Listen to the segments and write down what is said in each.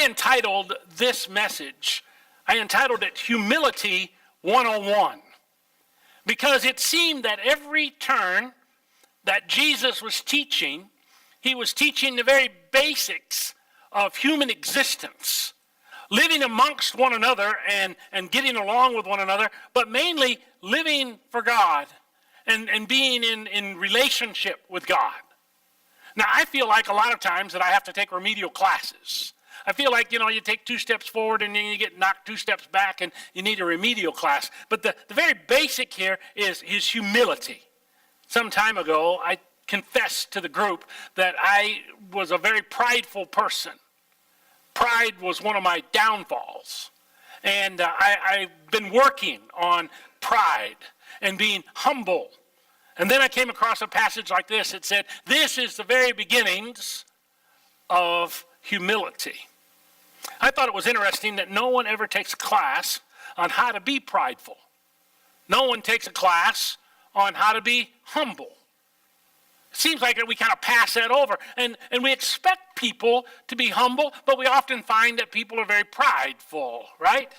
entitled this message, I entitled it Humility 101, because it seemed that every turn that Jesus was teaching, he was teaching the very basics of human existence, living amongst one another and getting along with one another, but mainly living for God and being in relationship with God. Now, I feel like a lot of times that I have to take remedial classes. I feel like, you take 2 steps forward and then you get knocked 2 steps back and you need a remedial class. But the very basic here is humility. Some time ago, I confessed to the group that I was a very prideful person. Pride was one of my downfalls. And I've been working on pride and being humble. And then I came across a passage like this. It said, this is the very beginnings of humility. I thought it was interesting that no one ever takes a class on how to be prideful. No one takes a class on how to be humble. It seems like we kind of pass that over. And we expect people to be humble, but we often find that people are very prideful, right?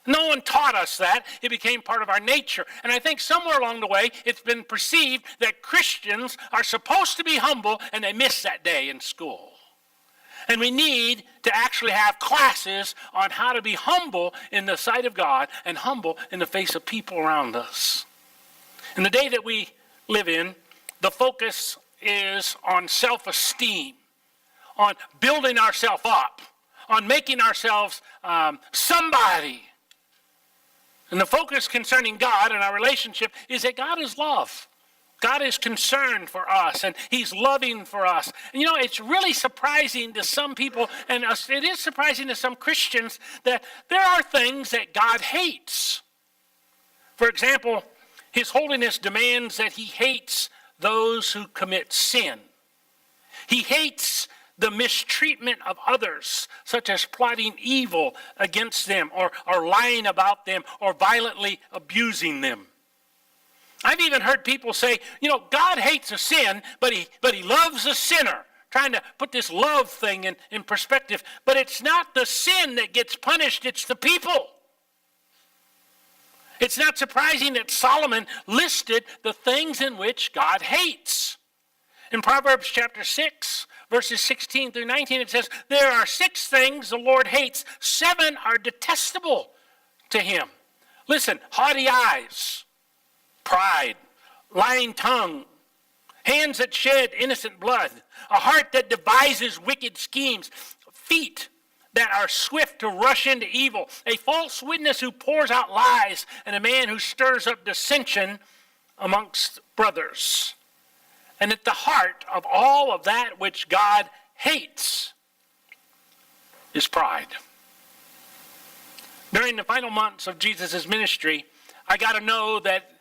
No one taught us that. It became part of our nature. And I think somewhere along the way, it's been perceived that Christians are supposed to be humble, and they miss that day in school. And we need to actually have classes on how to be humble in the sight of God and humble in the face of people around us. In the day that we live in, the focus is on self-esteem, on building ourselves up, on making ourselves somebody. And the focus concerning God and our relationship is that God is love. God is concerned for us, and he's loving for us. And it's really surprising to some people, and it is surprising to some Christians, that there are things that God hates. For example, his holiness demands that he hates those who commit sin. He hates the mistreatment of others, such as plotting evil against them, or lying about them, or violently abusing them. I've even heard people say, God hates a sin, but he loves a sinner, trying to put this love thing in perspective. But it's not the sin that gets punished, it's the people. It's not surprising that Solomon listed the things in which God hates. In Proverbs chapter 6, verses 16 through 19, it says, there are 6 things the Lord hates. 7 are detestable to him. Listen, haughty eyes, pride, lying tongue, hands that shed innocent blood, a heart that devises wicked schemes, feet that are swift to rush into evil, a false witness who pours out lies, and a man who stirs up dissension amongst brothers. And at the heart of all of that which God hates is pride. During the final months of Jesus' ministry, I got to know that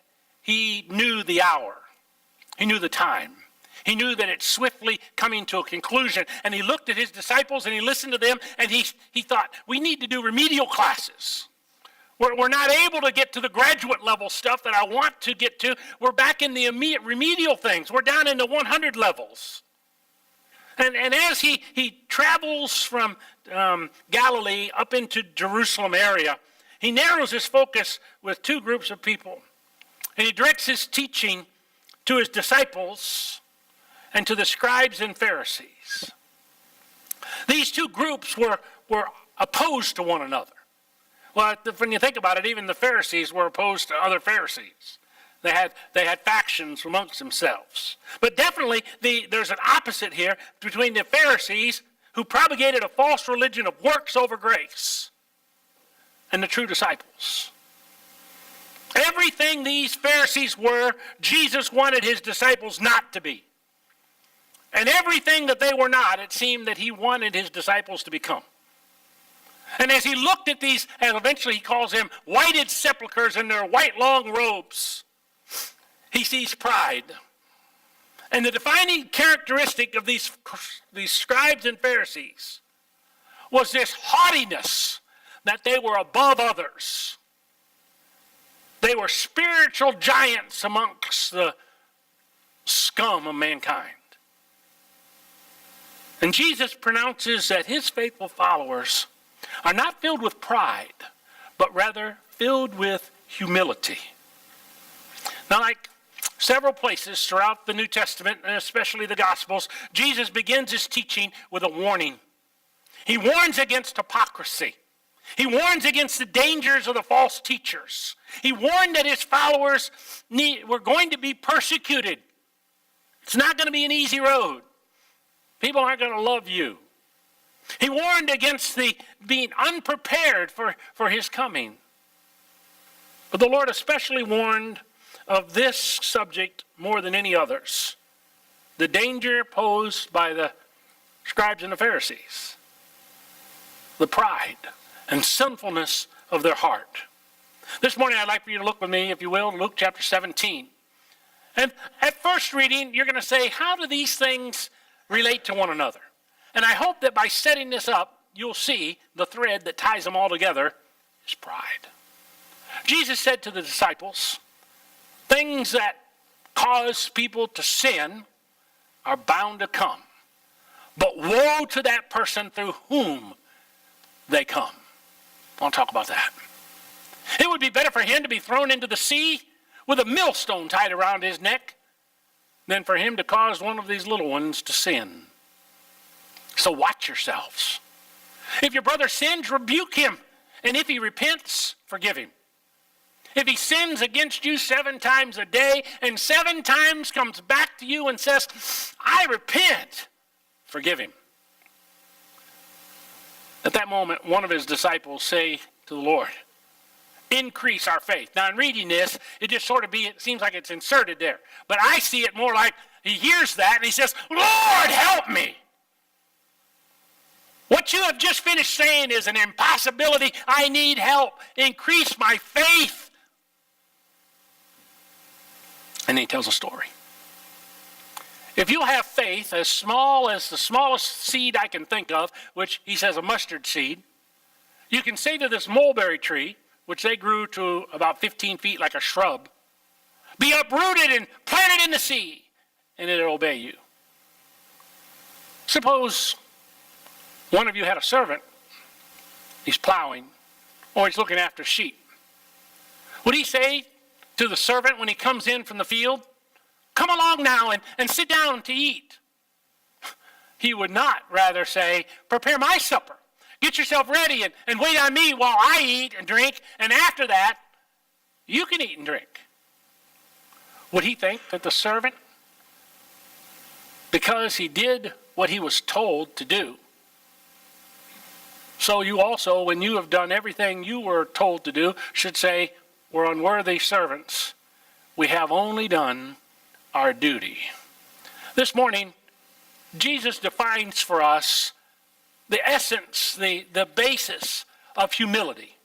he knew the hour. He knew the time. He knew that it's swiftly coming to a conclusion. And he looked at his disciples and he listened to them, and he thought, we need to do remedial classes. We're not able to get to the graduate level stuff that I want to get to. We're back in the remedial things. We're down in the 100 levels. And as he travels from Galilee up into Jerusalem area, he narrows his focus with 2 groups of people. And he directs his teaching to his disciples and to the scribes and Pharisees. These 2 groups were opposed to one another. Well, when you think about it, even the Pharisees were opposed to other Pharisees. They had factions amongst themselves. But definitely there's an opposite here between the Pharisees, who propagated a false religion of works over grace, and the true disciples. Everything these Pharisees were, Jesus wanted his disciples not to be. And everything that they were not, it seemed that he wanted his disciples to become. And as he looked at these, and eventually he calls them whited sepulchres in their white long robes, he sees pride. And the defining characteristic of these scribes and Pharisees was this haughtiness, that they were above others. They were spiritual giants amongst the scum of mankind. And Jesus pronounces that his faithful followers are not filled with pride, but rather filled with humility. Now, like several places throughout the New Testament, and especially the Gospels, Jesus begins his teaching with a warning. He warns against hypocrisy. He warns against the dangers of the false teachers. He warned that his followers were going to be persecuted. It's not going to be an easy road. People aren't going to love you. He warned against being unprepared for his coming. But the Lord especially warned of this subject more than any others: the danger posed by the scribes and the Pharisees, the pride and sinfulness of their heart. This morning I'd like for you to look with me, if you will, Luke chapter 17. And at first reading, you're going to say, how do these things relate to one another? And I hope that by setting this up, you'll see the thread that ties them all together is pride. Jesus said to the disciples, things that cause people to sin are bound to come. But woe to that person through whom they come. I want to talk about that. It would be better for him to be thrown into the sea with a millstone tied around his neck than for him to cause one of these little ones to sin. So watch yourselves. If your brother sins, rebuke him. And if he repents, forgive him. If he sins against you 7 times a day and 7 times comes back to you and says, I repent, forgive him. At that moment, one of his disciples say to the Lord, increase our faith. Now, in reading this, it seems like it's inserted there. But I see it more like he hears that and he says, Lord, help me. What you have just finished saying is an impossibility. I need help. Increase my faith. And then he tells a story. If you have faith as small as the smallest seed I can think of, which he says a mustard seed, you can say to this mulberry tree, which they grew to about 15 feet like a shrub, be uprooted and planted in the sea, and it'll obey you. Suppose one of you had a servant. He's plowing, or he's looking after sheep. Would he say to the servant when he comes in from the field, come along now and sit down to eat? He would not. Rather say, prepare my supper. Get yourself ready and wait on me while I eat and drink, and after that, you can eat and drink. Would he think that the servant, because he did what he was told to do, so you also, when you have done everything you were told to do, should say, we're unworthy servants. We have only done our duty. This morning, Jesus defines for us the essence, the basis of humility.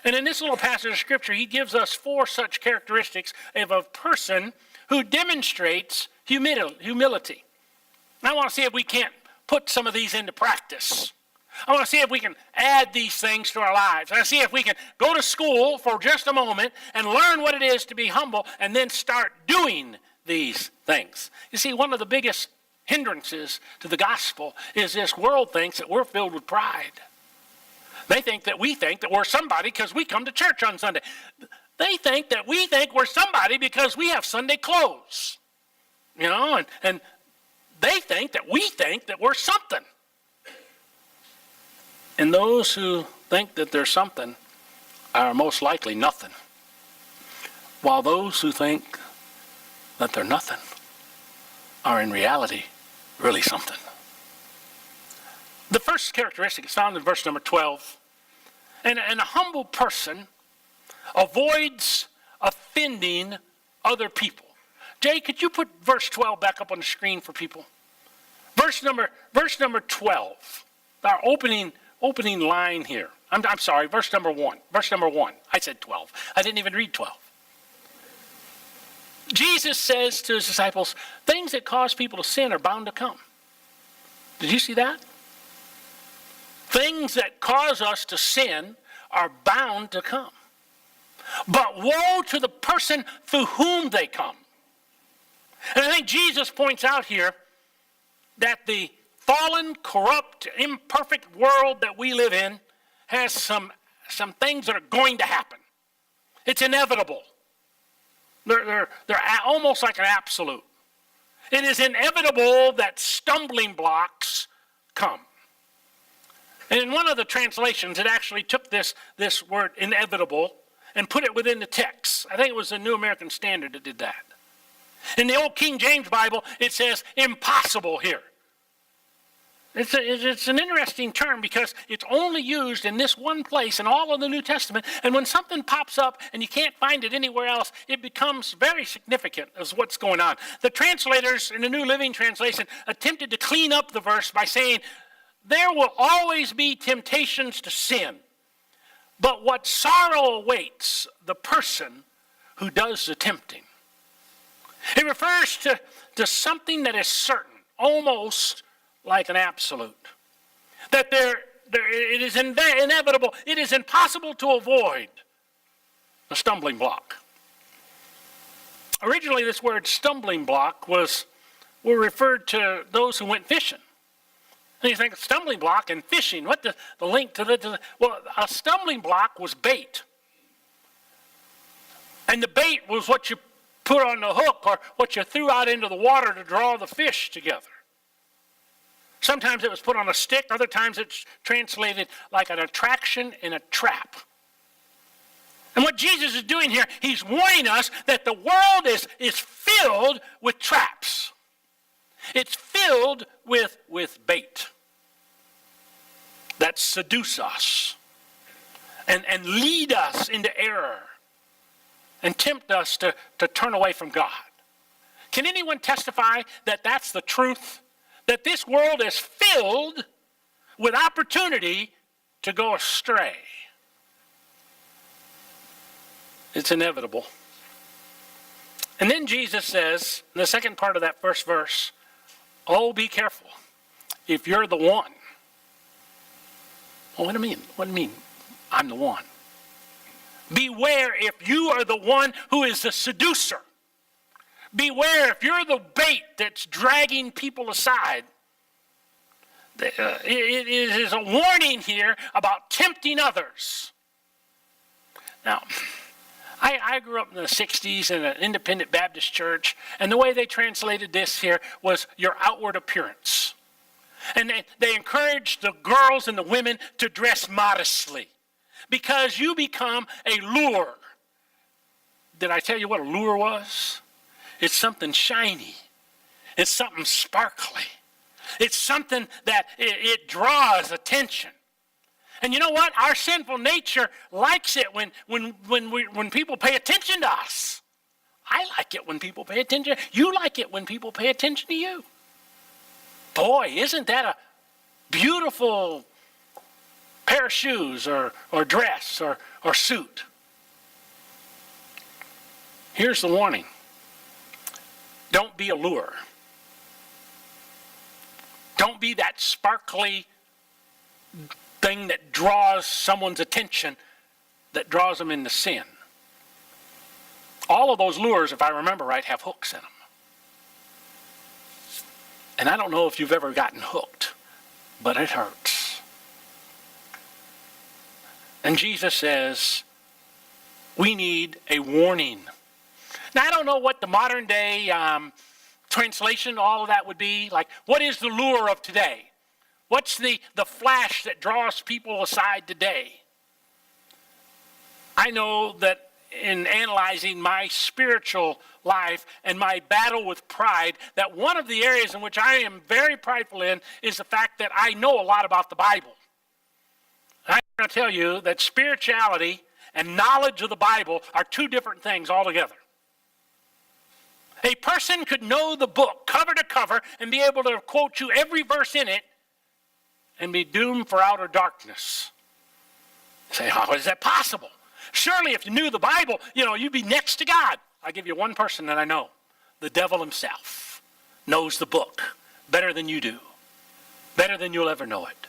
And in this little passage of Scripture, he gives us 4 such characteristics of a person who demonstrates humility. And I want to see if we can't put some of these into practice. I want to see if we can add these things to our lives. I want to see if we can go to school for just a moment and learn what it is to be humble and then start doing these things. You see, one of the biggest hindrances to the gospel is this world thinks that we're filled with pride. They think that we're somebody because we come to church on Sunday. They think that we think we're somebody because we have Sunday clothes. And they think that we're something. And those who think that they're something are most likely nothing. While those who think that they're nothing are in reality really something. The first characteristic is found in verse number 12. And a humble person avoids offending other people. Jay, could you put verse 12 back up on the screen for people? Verse number 12. Our opening line here. I'm sorry, verse number 1. Verse number 1. I said 12. I didn't even read 12. Jesus says to his disciples, things that cause people to sin are bound to come. Did you see that? Things that cause us to sin are bound to come. But woe to the person through whom they come. And I think Jesus points out here that the fallen, corrupt, imperfect world that we live in has some things that are going to happen. It's inevitable. They're almost like an absolute. It is inevitable that stumbling blocks come. And in one of the translations, it actually took this word inevitable and put it within the text. I think it was the New American Standard that did that. In the old King James Bible, it says impossible here. It's an interesting term because it's only used in this one place in all of the New Testament. And when something pops up and you can't find it anywhere else, it becomes very significant as what's going on. The translators in the New Living Translation attempted to clean up the verse by saying, there will always be temptations to sin, but what sorrow awaits the person who does the tempting. It refers to something that is certain, almost like an absolute. That it is inevitable, it is impossible to avoid a stumbling block. Originally, this word stumbling block were referred to those who went fishing. And you think, stumbling block and fishing, what the link to the... Well, a stumbling block was bait. And the bait was what you put on the hook or what you threw out into the water to draw the fish together. Sometimes it was put on a stick, other times it's translated like an attraction in a trap. And what Jesus is doing here, he's warning us that the world is filled with traps. It's filled with bait that seduce us and lead us into error and tempt us to turn away from God. Can anyone testify that that's the truth? That this world is filled with opportunity to go astray. It's inevitable. And then Jesus says, in the second part of that first verse, oh, be careful if you're the one. Well, what do you mean? What do you mean I'm the one? Beware if you are the one who is the seducer. Beware if you're the bait that's dragging people aside. It is a warning here about tempting others. Now, I grew up in the 60s in an independent Baptist church, and the way they translated this here was your outward appearance. And they encouraged the girls and the women to dress modestly because you become a lure. Did I tell you what a lure was? It's something shiny. It's something sparkly. It's something that it draws attention. And you know what? Our sinful nature likes it when people pay attention to us. I like it when people pay attention. You like it when people pay attention to you. Boy, isn't that a beautiful pair of shoes or dress or suit? Here's the warning. Don't be a lure. Don't be that sparkly thing that draws someone's attention, that draws them into sin. All of those lures, if I remember right, have hooks in them. And I don't know if you've ever gotten hooked, but it hurts. And Jesus says, we need a warning. Now, I don't know what the modern day translation, all of that would be. Like, what is the lure of today? What's the flash that draws people aside today? I know that in analyzing my spiritual life and my battle with pride, that one of the areas in which I am very prideful in is the fact that I know a lot about the Bible. And I'm going to tell you that spirituality and knowledge of the Bible are two different things altogether. A person could know the book cover to cover and be able to quote you every verse in it and be doomed for outer darkness. You say, how is that possible? Surely if you knew the Bible, you'd be next to God. I'll give you one person that I know. The devil himself knows the book better than you do. Better than you'll ever know it.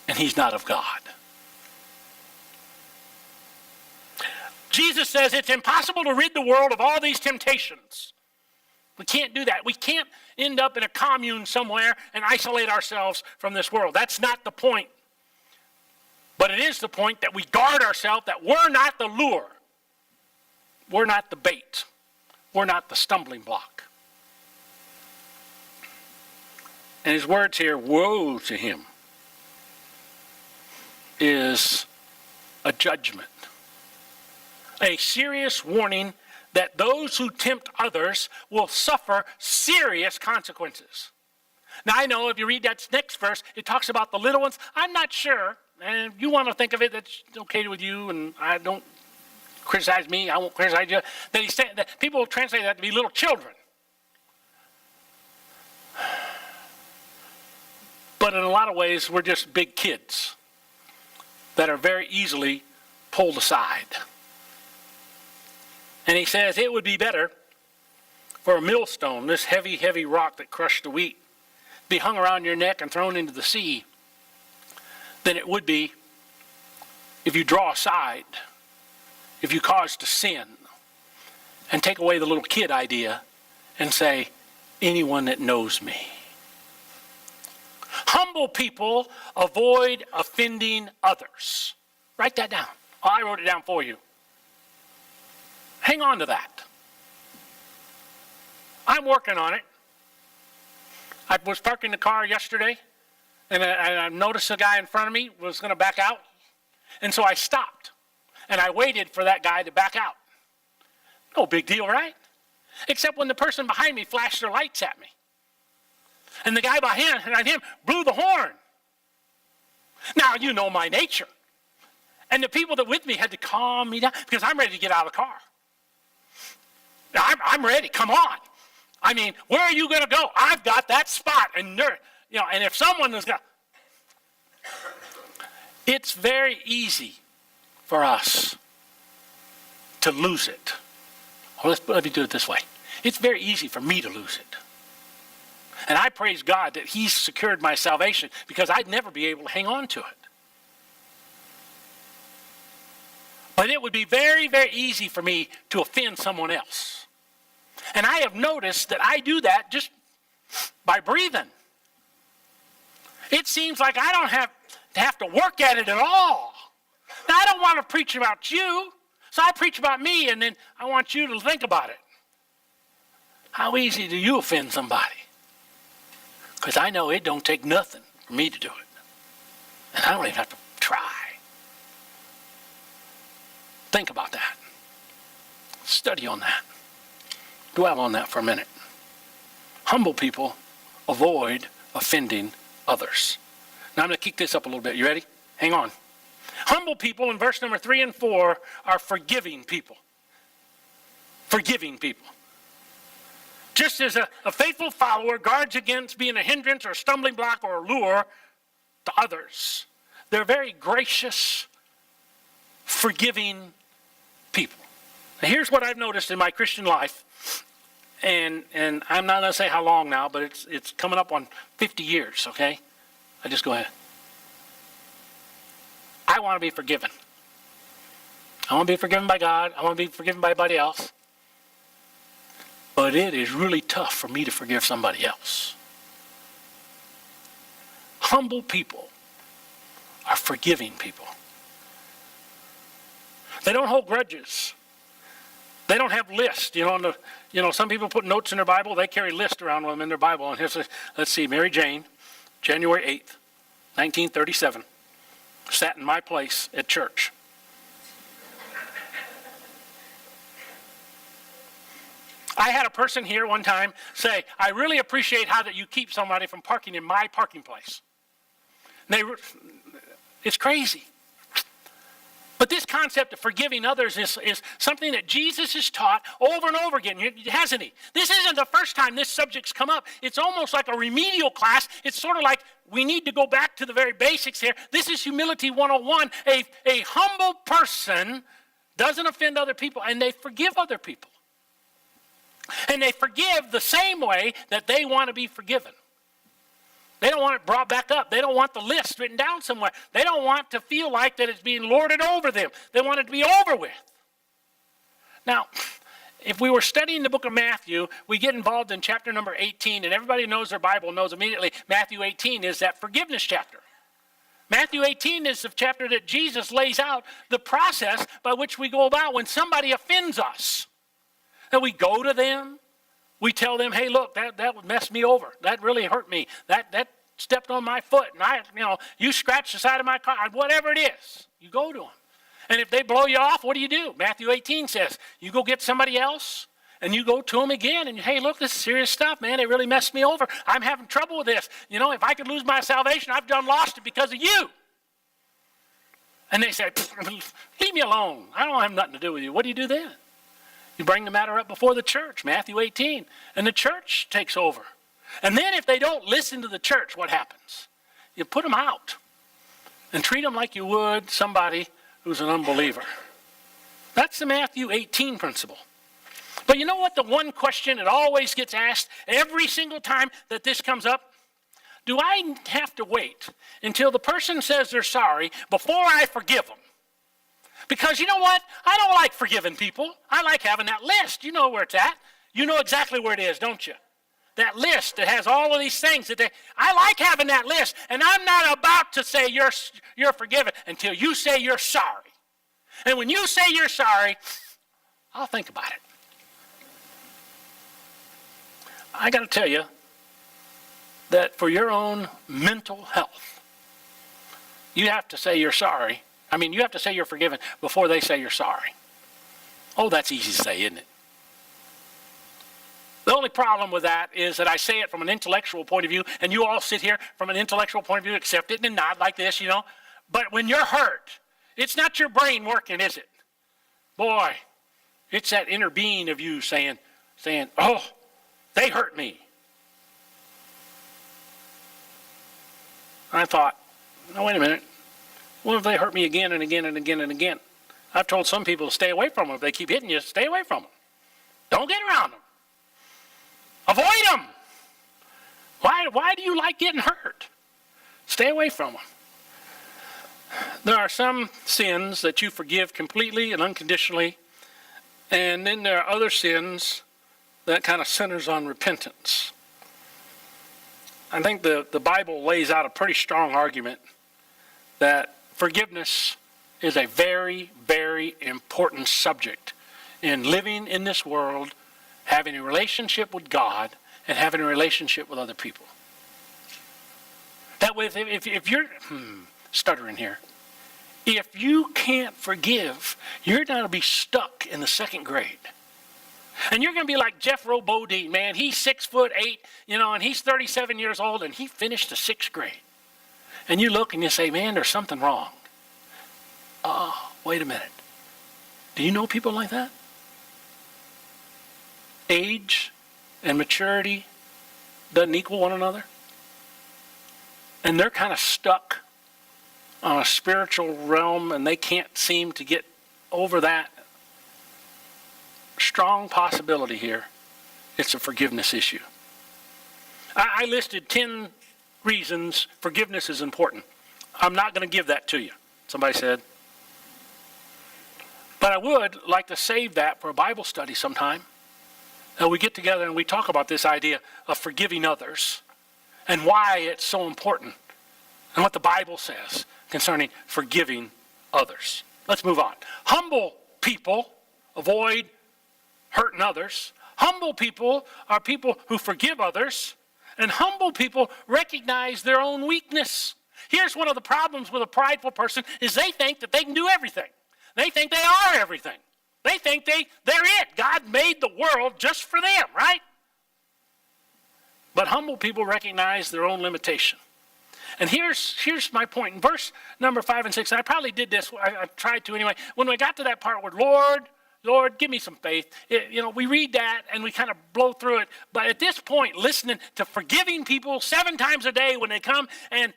And he's not of God. Jesus says it's impossible to rid the world of all these temptations. We can't do that. We can't end up in a commune somewhere and isolate ourselves from this world. That's not the point. But it is the point that we guard ourselves, that we're not the lure. We're not the bait. We're not the stumbling block. And his words here, woe to him, is a judgment. A serious warning that those who tempt others will suffer serious consequences. Now I know if you read that next verse, it talks about the little ones. I'm not sure, and if you want to think of it, that's okay with you, and I don't criticize me, I won't criticize you. That he's saying that people will translate that to be little children. But in a lot of ways, we're just big kids that are very easily pulled aside. And he says it would be better for a millstone, this heavy, heavy rock that crushed the wheat, be hung around your neck and thrown into the sea, than it would be if you draw aside, if you cause to sin, and take away the little kid idea and say, anyone that knows me. Humble people avoid offending others. Write that down. Oh, I wrote it down for you. Hang on to that. I'm working on it. I was parking the car yesterday, and I noticed a guy in front of me was going to back out. And so I stopped, and I waited for that guy to back out. No big deal, right? Except when the person behind me flashed their lights at me. And the guy behind him blew the horn. Now, you know my nature. And the people that with me had to calm me down because I'm ready to get out of the car. I'm ready. Come on. I mean, where are you going to go? I've got that spot. And and if someone is going to... It's very easy for us to lose it. Well, let me do it this way. It's very easy for me to lose it. And I praise God that he's secured my salvation because I'd never be able to hang on to it. But it would be very, very easy for me to offend someone else. And I have noticed that I do that just by breathing. It seems like I don't have to work at it at all. Now, I don't want to preach about you, so I preach about me, and then I want you to think about it. How easy do you offend somebody? Because I know it don't take nothing for me to do it. And I don't even have to try. Think about that. Study on that. Dwell on that for a minute. Humble people avoid offending others. Now I'm going to kick this up a little bit. You ready? Hang on. Humble people in verse number 3 and 4 are forgiving people. Forgiving people. Just as a faithful follower guards against being a hindrance or a stumbling block or a lure to others, they're very gracious, forgiving people. Now here's what I've noticed in my Christian life, and I'm not going to say how long now, but it's coming up on 50 years, okay? I just go ahead. I want to be forgiven. I want to be forgiven by God. I want to be forgiven by everybody else. But it is really tough for me to forgive somebody else. Humble people are forgiving people. They don't hold grudges. They don't have lists. Some people put notes in their Bible. They carry lists around with them in their Bible. And here's, let's see, Mary Jane, January 8th, 1937, sat in my place at church. I had a person here one time say, I really appreciate how that you keep somebody from parking in my parking place. It's crazy. But this concept of forgiving others is something that Jesus has taught over and over again, hasn't he? This isn't the first time this subject's come up. It's almost like a remedial class. It's sort of like we need to go back to the very basics here. This is humility 101. A humble person doesn't offend other people, and they forgive other people. And they forgive the same way that they want to be forgiven. They don't want it brought back up. They don't want the list written down somewhere. They don't want to feel like that it's being lorded over them. They want it to be over with. Now, if we were studying the book of Matthew, we get involved in chapter number 18, and everybody knows their Bible knows immediately Matthew 18 is that forgiveness chapter. Matthew 18 is the chapter that Jesus lays out the process by which we go about when somebody offends us. That we go to them, we tell them, hey, look, that messed me over. That really hurt me. That stepped on my foot, and you scratched the side of my car, whatever it is. You go to them. And if they blow you off, what do? Matthew 18 says, you go get somebody else, and you go to them again, and hey, look, this is serious stuff, man. It really messed me over. I'm having trouble with this. If I could lose my salvation, I've done lost it because of you. And they say, leave me alone. I don't have nothing to do with you. What do you do then? You bring the matter up before the church, Matthew 18, and the church takes over. And then if they don't listen to the church, what happens? You put them out and treat them like you would somebody who's an unbeliever. That's the Matthew 18 principle. But you know what? The one question that always gets asked every single time that this comes up? Do I have to wait until the person says they're sorry before I forgive them? Because you know what? I don't like forgiving people. I like having that list. You know where it's at. You know exactly where it is, don't you? That list that has all of these things. I like having that list. And I'm not about to say you're forgiven until you say you're sorry. And when you say you're sorry, I'll think about it. I got to tell you that for your own mental health, you have to say you're sorry. You have to say you're forgiven before they say you're sorry. Oh, that's easy to say, isn't it? The only problem with that is that I say it from an intellectual point of view, and you all sit here from an intellectual point of view, accept it and nod like this, But when you're hurt, it's not your brain working, is it? Boy, it's that inner being of you saying, oh, they hurt me. I thought, no, wait a minute. What if they hurt me again and again and again and again? I've told some people to stay away from them. If they keep hitting you, stay away from them. Don't get around them. Avoid them. Why do you like getting hurt? Stay away from them. There are some sins that you forgive completely and unconditionally, and then there are other sins that kind of centers on repentance. I think the Bible lays out a pretty strong argument that forgiveness is a very, very important subject in living in this world, having a relationship with God, and having a relationship with other people. That way, if you're stuttering here, if you can't forgive, you're going to be stuck in the second grade. And you're going to be like Jeff Robodine, man. He's 6'8", and he's 37 years old, and he finished the 6th grade. And you look and you say, man, there's something wrong. Oh, wait a minute. Do you know people like that? Age and maturity doesn't equal one another. And they're kind of stuck on a spiritual realm, and they can't seem to get over that. Strong possibility here. It's a forgiveness issue. I listed 10 reasons forgiveness is important. I'm not going to give that to you, somebody said. But I would like to save that for a Bible study sometime. And we get together and we talk about this idea of forgiving others and why it's so important and what the Bible says concerning forgiving others. Let's move on. Humble people avoid hurting others. Humble people are people who forgive others. And humble people recognize their own weakness. Here's one of the problems with a prideful person is they think that they can do everything. They think they are everything. They think they're it. God made the world just for them, right? But humble people recognize their own limitation. And here's my point. In verse number 5 and 6, and I probably did this, I tried to anyway. When we got to that part where, Lord, give me some faith. We read that and we kind of blow through it. But at this point, listening to forgiving people 7 times a day when they come and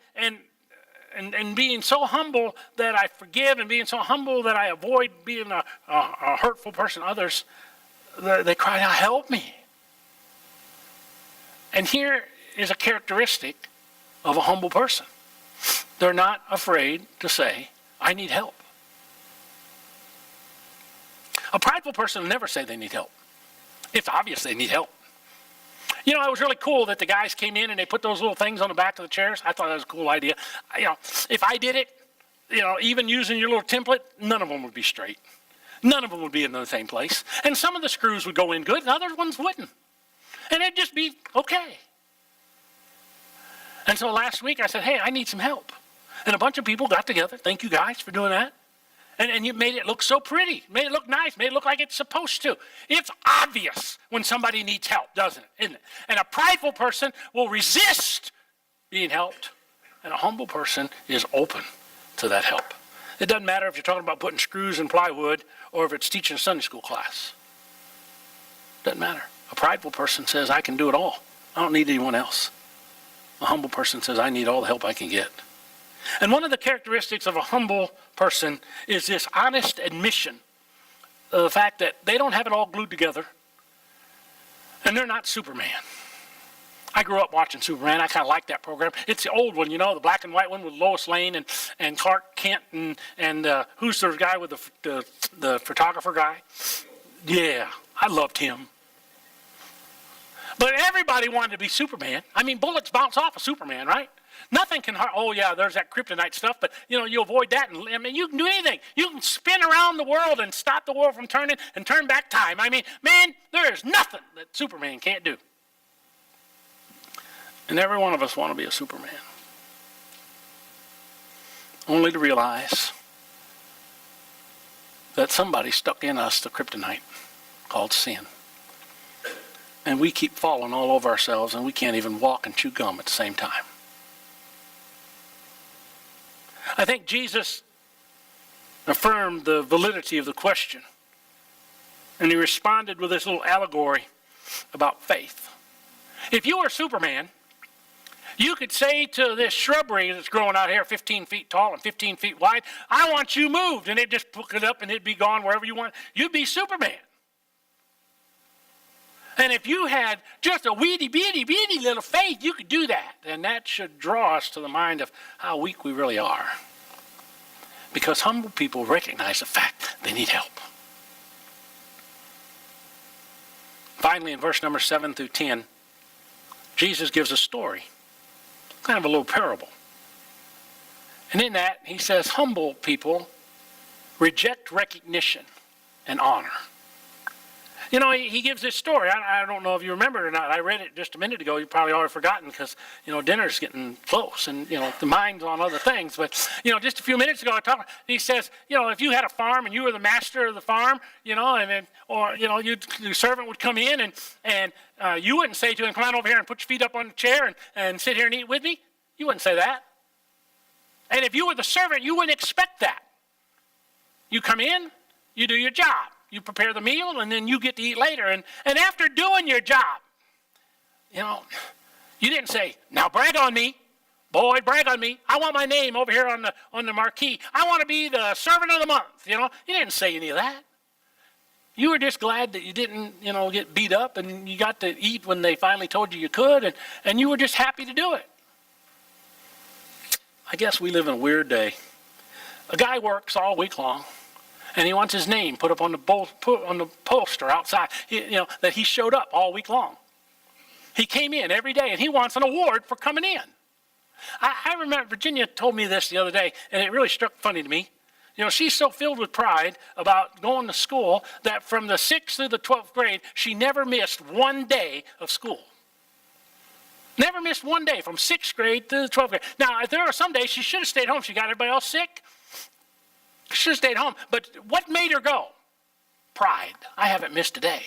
being so humble that I forgive and being so humble that I avoid being a hurtful person to others, they cry out, help me. And here is a characteristic of a humble person. They're not afraid to say, I need help. A prideful person will never say they need help. It's obvious they need help. You know, it was really cool that the guys came in and they put those little things on the back of the chairs. I thought that was a cool idea. You know, if I did it, you know, even using your little template, none of them would be straight. None of them would be in the same place. And some of the screws would go in good and other ones wouldn't. And it'd just be okay. And so last week I said, hey, I need some help. And a bunch of people got together. Thank you guys for doing that. And you made it look so pretty. Made it look nice. Made it look like it's supposed to. It's obvious when somebody needs help, doesn't it? Isn't it? And a prideful person will resist being helped. And a humble person is open to that help. It doesn't matter if you're talking about putting screws in plywood or if it's teaching a Sunday school class. Doesn't matter. A prideful person says, I can do it all. I don't need anyone else. A humble person says, I need all the help I can get. And one of the characteristics of a humble person is this honest admission of the fact that they don't have it all glued together and they're not Superman. I grew up watching Superman. I kind of like that program. It's the old one, you know, the black and white one with Lois Lane and Clark Kent and who's the guy with the photographer guy? Yeah, I loved him. But everybody wanted to be Superman. I mean, bullets bounce off of Superman, right? Nothing can hurt. Oh, yeah, there's that kryptonite stuff, but, you know, you avoid that. And, I mean, you can do anything. You can spin around the world and stop the world from turning and turn back time. I mean, man, there is nothing that Superman can't do. And every one of us want to be a Superman. Only to realize that somebody stuck in us the kryptonite called sin. And we keep falling all over ourselves, and we can't even walk and chew gum at the same time. I think Jesus affirmed the validity of the question. And he responded with this little allegory about faith. If you were Superman, you could say to this shrubbery that's growing out here 15 feet tall and 15 feet wide, I want you moved. And it'd just pick it up and it'd be gone wherever you want. You'd be Superman. And if you had just a weedy, beady little faith, you could do that. And that should draw us to the mind of how weak we really are. Because humble people recognize the fact they need help. Finally, in verse number 7 through 10, Jesus gives a story, kind of a little parable. And in that, he says, humble people reject recognition and honor. You know, he gives this story. I don't know if you remember it or not. I read it just a minute ago. You've probably already forgotten because, you know, dinner's getting close and, you know, the mind's on other things. But, you know, just a few minutes ago, he says, you know, if you had a farm and you were the master of the farm, you know, and then, or, you know, the servant would come in and you wouldn't say to him, come on over here and put your feet up on the chair and sit here and eat with me. You wouldn't say that. And if you were the servant, you wouldn't expect that. You come in, you do your job. You prepare the meal, and then you get to eat later. And after doing your job, you know, you didn't say, now brag on me. Boy, brag on me. I want my name over here on the marquee. I want to be the servant of the month. You know, you didn't say any of that. You were just glad that you didn't, you know, get beat up, and you got to eat when they finally told you could, and you were just happy to do it. I guess we live in a weird day. A guy works all week long. And he wants his name put up on the poster outside, you know, that he showed up all week long. He came in every day, and he wants an award for coming in. I remember Virginia told me this the other day, and it really struck funny to me. You know, she's so filled with pride about going to school that from the 6th through the 12th grade, she never missed one day of school. Never missed one day from 6th grade to the 12th grade. Now, if there were some days she should have stayed home. She got everybody else sick. She should have stayed home. But what made her go? Pride. I haven't missed a day.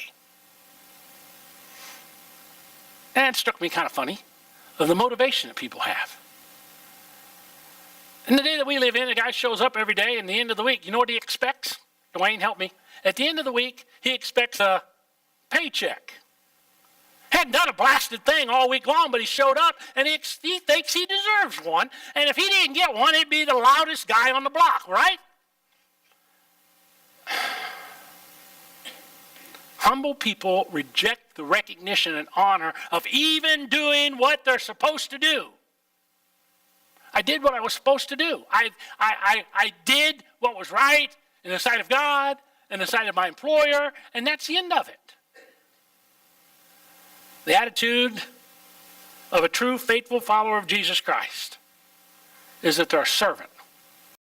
And it struck me kind of funny of the motivation that people have. In the day that we live in, a guy shows up every day, and at the end of the week, you know what he expects? Dwayne, help me. At the end of the week, he expects a paycheck. Hadn't done a blasted thing all week long, but he showed up, and he thinks he deserves one. And if he didn't get one, he'd be the loudest guy on the block, right? Humble people reject the recognition and honor of even doing what they're supposed to do. I did what I was supposed to do. I did what was right in the sight of God, in the sight of my employer, and that's the end of it. The attitude of a true, faithful follower of Jesus Christ is that they're a servant